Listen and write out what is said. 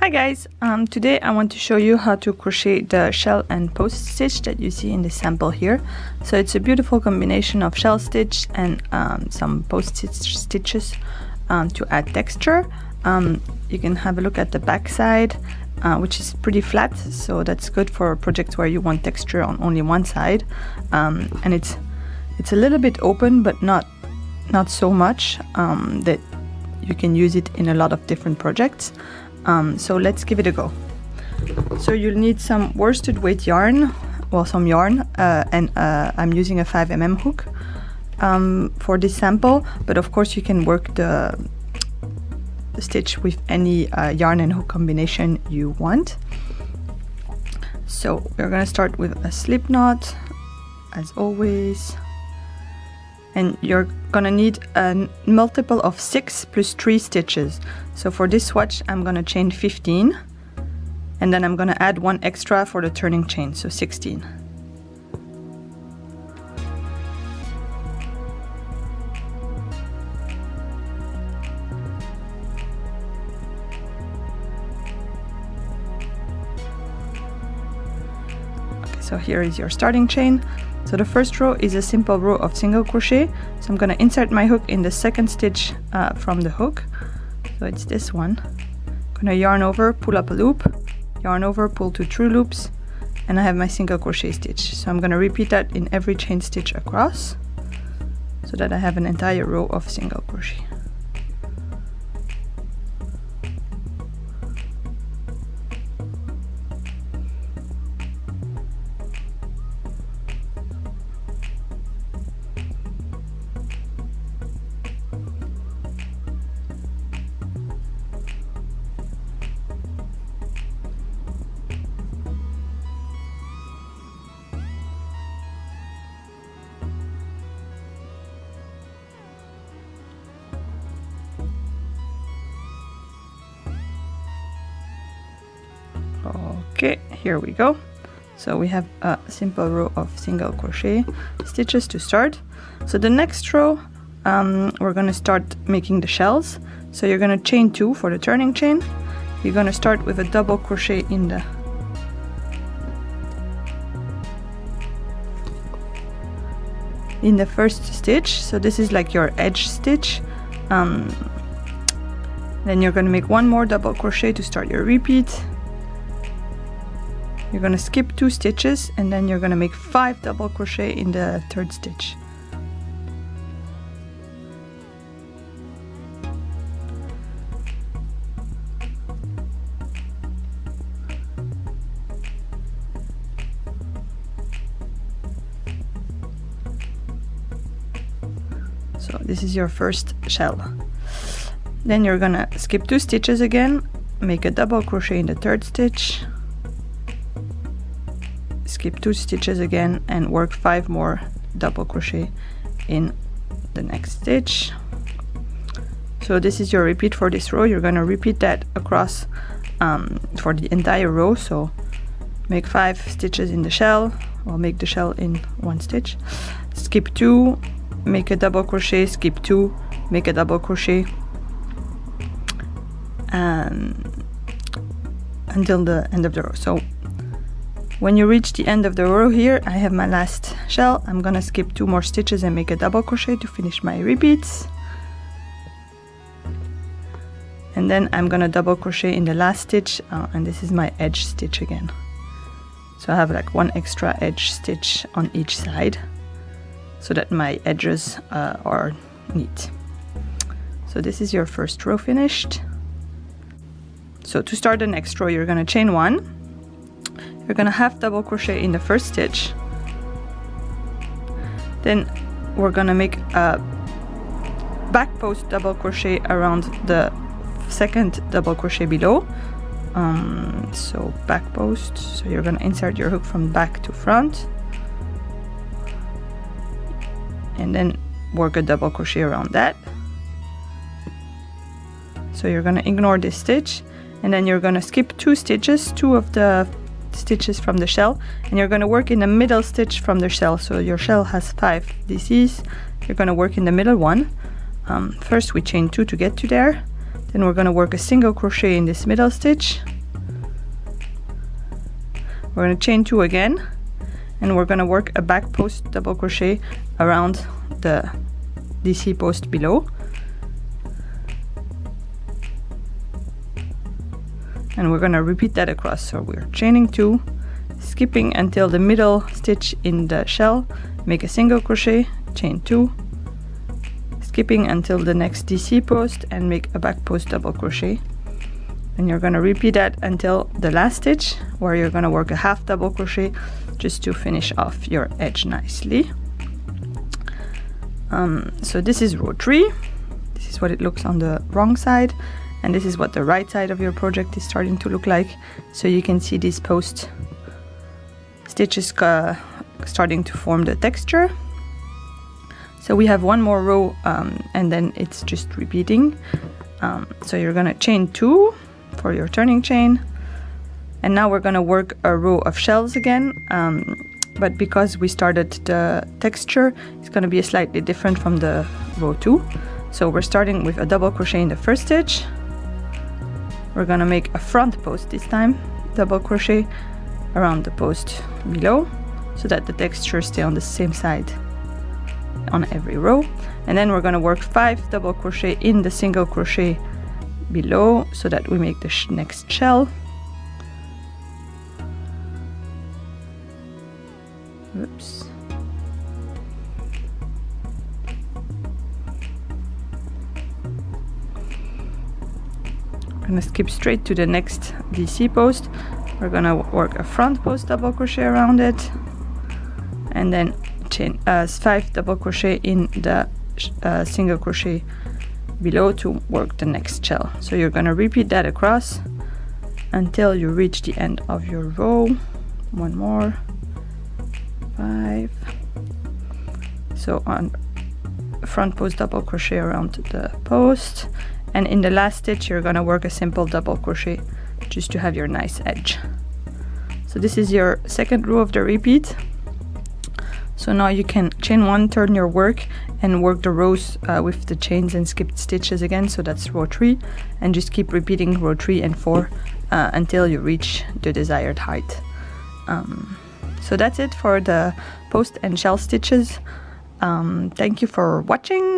Hi guys, today I want to show you how to crochet the shell and post stitch that you see in the sample here. So it's a beautiful combination of shell stitch and some post stitches to add texture. You can have a look at the back side, which is pretty flat, so that's good for projects where you want texture on only one side. And it's a little bit open, but not so much that you can use it in a lot of different projects. So let's give it a go. So you'll need some worsted weight yarn, well, some yarn, and I'm using a 5mm hook for this sample, but of course you can work the stitch with any yarn and hook combination you want. So we're gonna start with a slip knot, as always. And you're gonna need a multiple of 6 plus 3 stitches. So for this swatch I'm gonna chain 15, and then I'm gonna add 1 extra for the turning chain, so 16. Okay, so here is your starting chain. So the first row is a simple row of single crochet. So I'm going to insert my hook in the second stitch from the hook. So it's this one. I'm going to yarn over, pull up a loop, yarn over, pull 2 through loops, and I have my single crochet stitch. So I'm going to repeat that in every chain stitch across so that I have an entire row of single crochet. Okay, here we go. So we have a simple row of single crochet stitches to start. So the next row we're going to start making the shells. So you're going to chain 2 for the turning chain. You're going to start with a double crochet in the first stitch. So this is like your edge stitch. Then you're going to make 1 more double crochet to start your repeat. You're going to skip 2 stitches, and then you're going to make 5 double crochet in the third stitch. So this is your first shell. Then you're going to skip 2 stitches again, make a double crochet in the third stitch, skip 2 stitches again, and work 5 more double crochet in the next stitch. So this is your repeat for this row. You're going to repeat that across for the entire row. So make 5 stitches in the shell, or make the shell in 1 stitch, skip 2, make a double crochet, skip 2, make a double crochet, and until the end of the row. So when you reach the end of the row here, I have my last shell. I'm gonna skip 2 more stitches and make a double crochet to finish my repeats. And then I'm gonna double crochet in the last stitch, and this is my edge stitch again. So I have like 1 extra edge stitch on each side so that my edges are neat. So this is your first row finished. So to start the next row, you're gonna chain 1. You're gonna half double crochet in the first stitch. Then we're gonna make a back post double crochet around the second double crochet below. So back post. So you're gonna insert your hook from back to front, and then work a double crochet around that. So you're gonna ignore this stitch, and then you're gonna skip 2 stitches, 2 of the stitches from the shell, and you're going to work in the middle stitch from the shell. So your shell has 5 DCs. You're going to work in the middle one. First we chain 2 to get to there, Then we're going to work a single crochet in this middle stitch. We're going to chain 2 again, and we're going to work a back post double crochet around the DC post below. And we're going to repeat that across. So we're chaining 2, skipping until the middle stitch in the shell, make a single crochet, chain 2, skipping until the next DC post and make a back post double crochet. And you're going to repeat that until the last stitch, where you're going to work a half double crochet just to finish off your edge nicely. So this is row 3. This is what it looks on the wrong side, and this is what the right side of your project is starting to look like. So you can see these post stitches starting to form the texture. So we have one more row, and then it's just repeating. So you're gonna chain 2 for your turning chain, and now we're gonna work a row of shells again, but because we started the texture, it's gonna be slightly different from the row 2. So we're starting with a double crochet in the first stitch. We're gonna make a front post this time, double crochet around the post below, so that the texture stay on the same side on every row. And then we're gonna work 5 double crochet in the single crochet below, so that we make the next shell. Oops. I'm gonna skip straight to the next DC post. We're gonna work a front post double crochet around it, and then chain 5 double crochet in the single crochet below to work the next shell. So you're gonna repeat that across until you reach the end of your row. One more, 5. So on front post double crochet around the post, and in the last stitch you're gonna work a simple double crochet just to have your nice edge. So this is your second row of the repeat. So now you can chain 1, turn your work, and work the rows with the chains and skipped stitches again. So that's row 3, and just keep repeating row 3 and 4 until you reach the desired height. So that's it for the post and shell stitches. Thank you for watching.